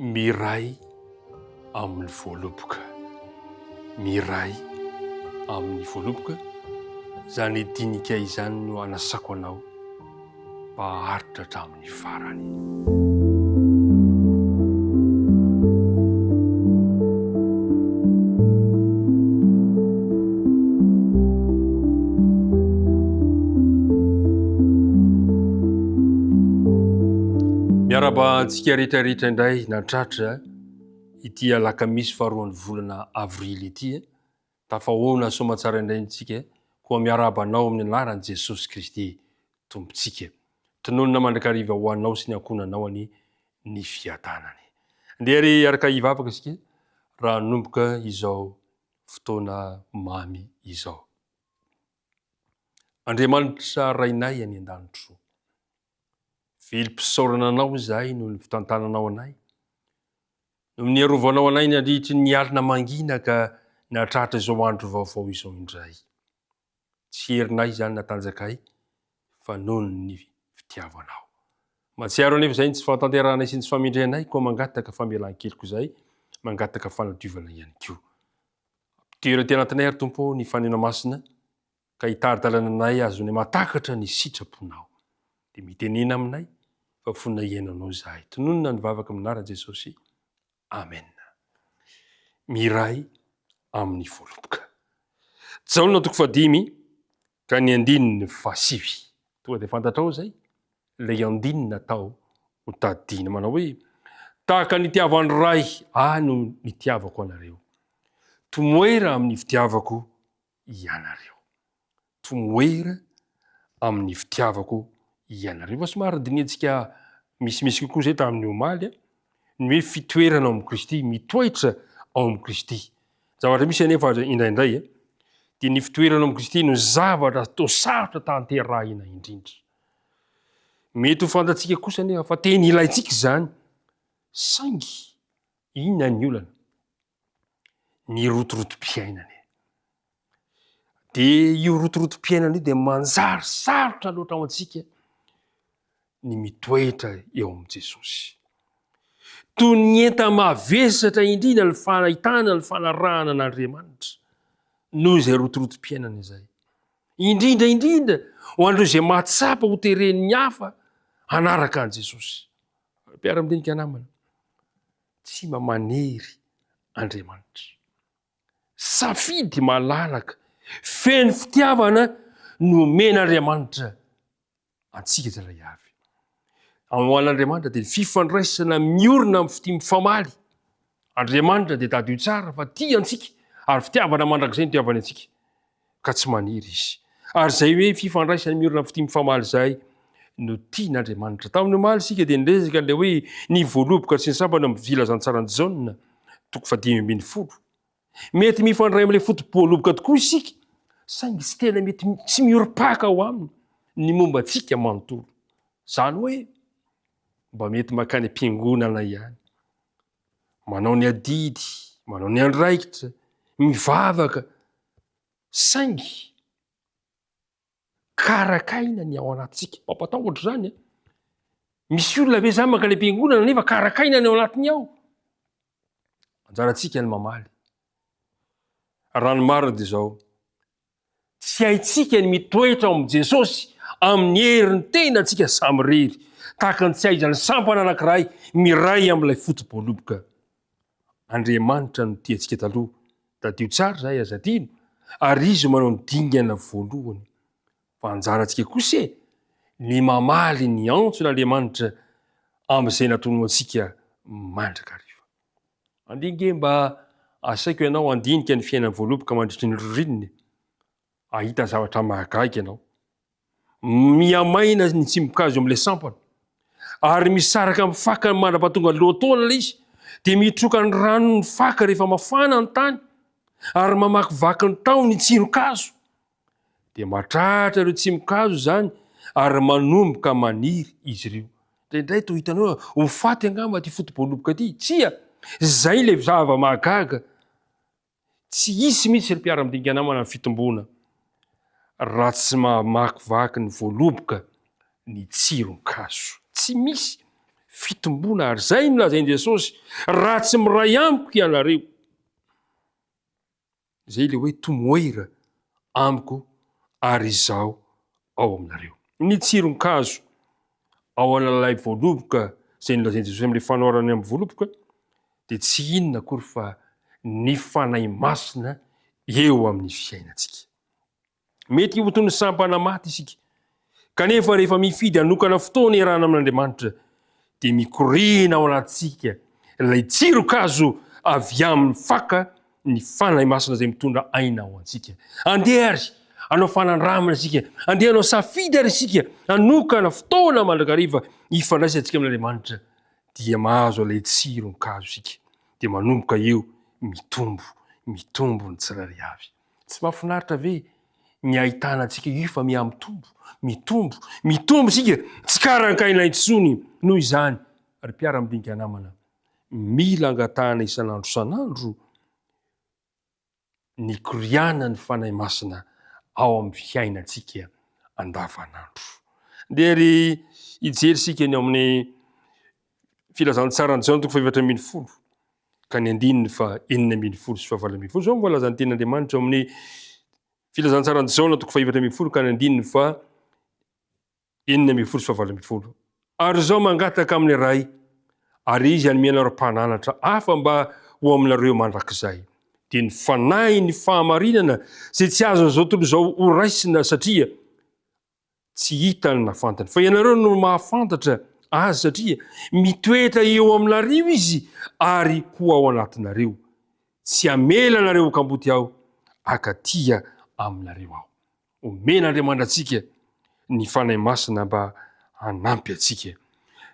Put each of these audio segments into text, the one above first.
miray amin'ny voaloboka. Miray amin'ny voaloboka, zany dinika izany no anasako anao mba haharitra hatramin'ny farany. Miaraba antsika rehetrarehetra indray natratra ity alakamisy faharoan'ny volana avrily ity, tafahoana somatsara indray ntsika koa miarabanao amin'ny anaran'i Jesosy Kristy tompontsika. Tononona mandrakariva ho anao sy ny ankonanao any ny fiadanany. Andeha ry araka hivavaka isika raha nomboka izao fotoana mamy izao. Andriamanitra rainay any an-danitro, vilom-pisaorana anao zahay no ny fitantananao anay, no ny arovanao anay ny andritry ny alina mangina ka natratra izao andro vaovao izao indray. Tsy herinay izany natanjakay fa noho ny fitiavanao. Matsiaro anefa izay tsy fahatanteranay sy ny tsy famindreanay, koa mangataka famelan-keliko izay, mangataka fanadiovana ihany koa. Ampitoera ty anatinay ary Tompo ny fanena masina, ka hitari-dalana anay azony matakatra ny sitraponao. Dia mitenena aminay fa fonina iainanao zahay. Tononona ny vavaka amin'anaran'i Jesosy. Amen. Miray amin'ny voaloboka. Jaona 5 ka ny 7. Tonga dia fantatrao zay, ilay 9 natao ho tadidiana manao hoe tahaka nitiavan'ny ray no nitiavako anareo. Tomoera amin'ny fitiavako ianareo. Tomoera amin'ny fitiavako ianareo. Fa somary diniantsika misimisy kokoa zay tamin'ny omaly, ny hoe fitoerana ao amin'ny Kristy, mitoetra ao amin'ny Kristy. Zavatra misy anefa indraindray, dia ny fitoerana ao amin'ny Kristy no zavatra atao sarotra tanterahina indrindra. Mety ho fantatsika kosa anefa fa tena ilaitsika izany, saingy inona ny olana? Ny rotorotom-piainana. Dia io rotorotom-piainana io dia manjary sarotra loatra ao antsika ny mitoetra eo amin'i Jesosy. Toy ny enta mavesatra indrindra ny fanahitana, ny fanarahana an'Andriamanitra noho izay rotorotom-piainana izay. Indrindra ho andreo izay mahatsapa ho teren'ny hafa hanaraka an'i Jesosy. Mpiara-midinika namana, tsy mamanery Andriamanitra. Safidy malalaka, feno fitiavana no men'Andriamanitra antsika tsirairay avy. Ao an'Andriamanitra dia fifandraisana miorina amin'ny fifamaly. Andriamanitra dia tadio tsara fa tia antsika, ary fitiavana mandrakizay no tiavany antsika, ka tsy maniry izy. Ary zay hoe fifandraisana miorina amin'ny fifamaly zay no tian'Andriamanitra. Tamin'ny omaly isika dia niresaka ilay hoe ny voaloboka sy ny sambany amin'ny vilazantsarany Jaona 5:10. Mety mifandray amin'ilay fotom-boaloboka tokoa isika, saingy tsy tena mety tsy mihorim-paka ao aminy ny momba antsika manontolo. Zany hoe mba mety makany am-piangonana ihany, manao ny adidy, manao ny andraikitra, mivavaka, saingy karakaina ny ao anatintsika. Mampatahotra zany. Misy olona ve zany makany am-piangonana nefa karakaina ny ao anatiny ao? Anjarantsika ny mamaly. Raha ny marina dia izao, tsy haitsika ny mitoetra ao amin'i Jesosy amin'ny heriny tena antsika samy rery, tahaka ny tsy haizany sampana anankiray miray amin'ilay fotom-boaloboka. Andriamanitra no tiantsika taloha, tadio tsara zahay azadino, ary izy manao ny dingana voalohany. Fa anjarantsika kosa ny mamaly ny antson'Andriamanitra amin'izay natono antsika mandrakariva. Andinge mba asaiko ianao andinika ny fiainan'ny voaloboka mandritry ny ririniny, ahita zavatra mahagaga ianao. Miamaina ny tsimbokazo amin'ilay sampana, ary misaraka amin'ny faka mandrapahatonga ny lohataona ilay izy, dia mitroka ny rano ny faka rehefa mafana ny tany, ary mamakivaky ny tao ny tsiron-kazo. Dia matratra ireo tsimbokazo zany, ary manomboka maniry izy ireo. Indraindray toa hitanao ho faty angamba ty fotom-boaloboka ty. Tsia, zay ilay zava mahagaga. Tsy hisy mihitsy ry mpiara-midinika namana ny fitombona raha tsy mamakivaky ny voaloboka ny tsiron-kazo. Tsy misy fitombona ary zay nolazainy Jesosy raha tsy miray amiko ianareo zay le hoe tomoera amiko ary izaho ao aminareo. Ny tsiron-kazo ao analalay voaloboka zay nolazainy Jesosy am'le fanaorany amin'ny voaloboka de tsy inona akory fa ny fanahy masina eo amin'ny fiainantsika. Mety ho toy ny sampana maty isika kanefa rehefa mifidy anokana fotoana iarahana amin'Andriamanitra de mikorina ao anatsika ilay tsiron-kazo avy amin'ny faka ny fanahy masina zay mitondra aina ao antsika. Andeha ary anao fanandramana isika, andeha anao safidy ary isika anokana fotoana mandrakariva ifandraisantsika amin'Andriamanitra dia mahazo ilay tsiron-kazo isika de manomboka eo mitombo ny tsirairay avy. Tsy mahafinaritra ve ny ahitana antsika io fa mitombo isika tsy karakaina intsony noho izany ary mpiara-midinika namana mila angatahana isan'andro ny koriana ny fanahy masina ao amin'ny fiainantsika andavanandro. De ry ijery sika ny amin'ny filazantsara ny Jaona toko 7:10 ka ny 9:9 sy 7:7 zao mbolazany tenin'Andriamanitra amin'ny filazantsara ny Jaona toko 7:10 ka ny 9 fa 9:9 sy 7:7. Ary zao mangataka amin'ny ray ary izy hanome anareo mpananatra hafa mba ho aminareo mandrakizay de ny fanahy ny fahamarinana zay tsy azony zao tontolo zao ho raisina satria tsy hitany na fantany fa ianareo no mahafantatra azy satria mitoetra eo aminareo izy ary ho ao anatinareo. Tsy amela anareo kamboty aho akatia aminareo aho. Omen'Andriamanitra atsika ny fanahy masina mba hanampy atsika.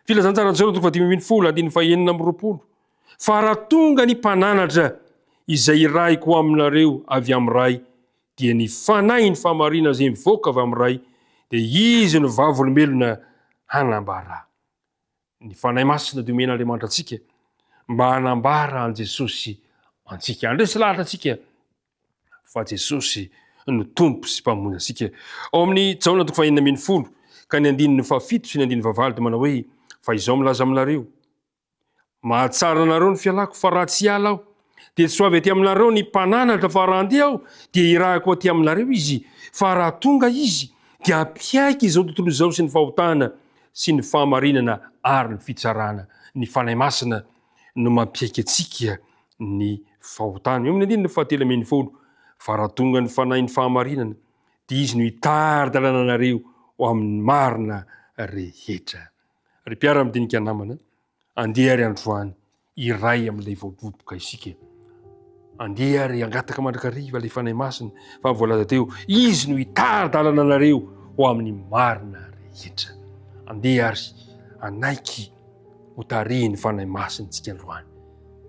Filazantsara ny Jaona toko 10:9 fa raha tonga ny mpananatra izay iraiko aminareo avy amin'ny ray dia ny fanahy ny fahamarinana zay mivoaka avy amin'ny ray de izy no vavolombelona hanambara. Ny fanahy masina de omen'Andriamanitra atsika mba hanambara an Jesosy antsika. Andresy lahatra atsika fa Jesosy no tompo sy mpamono atsika. Ao amin'ny Jaona toko 1:10 ka ny 7 sy ny 9 de manao hoe fa izao milaza aminareo mahatsara anareo ny fialako fa raha tsy ala aho de tsy ho avy aty aminareo ny mpananatra fa raha andeha aho dia irahako aty aminareo izy fa raha tonga izy dia ampiaiky izao tontolo izao sy ny fahotana sy ny fahamarinana ary ny fitsarana. Ny fanahy masina no mampiaiky atsika ny fahotana. Eo amin'ny 7:10 fa raha tonga ny fanahy ny fahamarinana dia izy no hitari-dalàna anareo ho amin'ny marina rehetra. Ry mpiara-midinika namana, andeha ary androany iray amin'ilay voaboboka isika. Andeha ary angataka mandrakariva ilay fanahy masina fa voalaza teo izy no hitari-dalàna anareo ho amin'ny marina rehetra. Andeha ary anaiky ho tarihiny fanahy masina tsika androany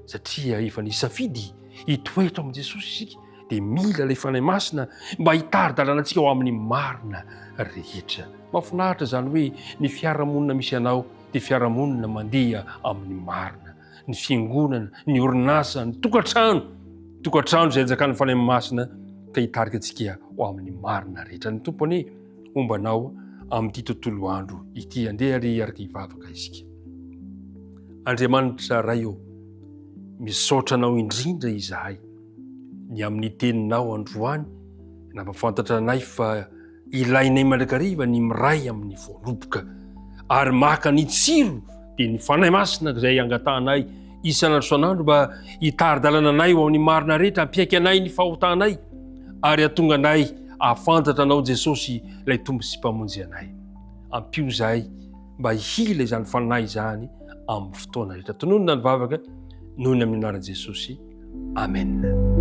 satria efa nisafidy hitoetra amin'i Jesosy isika de mila ilay fanahy masina mba hitari-dalàna antsika ho amin'ny marina rehetra. Mahafinaritra zany hoe ny fiarahamonina misy anao de fiarahamonina mandeha amin'ny marina. Ny fiangonana, ny orinasa, ny tokantrano zay anjakan'ny fanahy masina ka hitarika atsika ho amin'ny marina rehetra. Ny tompony ombanao amin'ity tontolo andro ity. Andeha ary araka hivavaka isika. Andriamanitra ray eo, misaotra anao indrindra izahay ny amin'ny teninao androany nampafantatra anay fa ilainay mandrakariva ny miray amin'ny voaloboka ary maka ny tsiro dia ny fanahy masina izay angatahanay isan'andro isan'andro mba hitari-dalàna anay ho amin'ny marina rehetra, hampiaiky anay ny fahotanay ary hatonga anay ahafantatra anao Jesosy ilay tombo sy mpamonjy anay. Ampio izahay mba hihila izany fanahy izany amin'ny fotoana rehetra. Tononona ny vavaka noho ny amin'ny anaran'i Jesosy. Amen.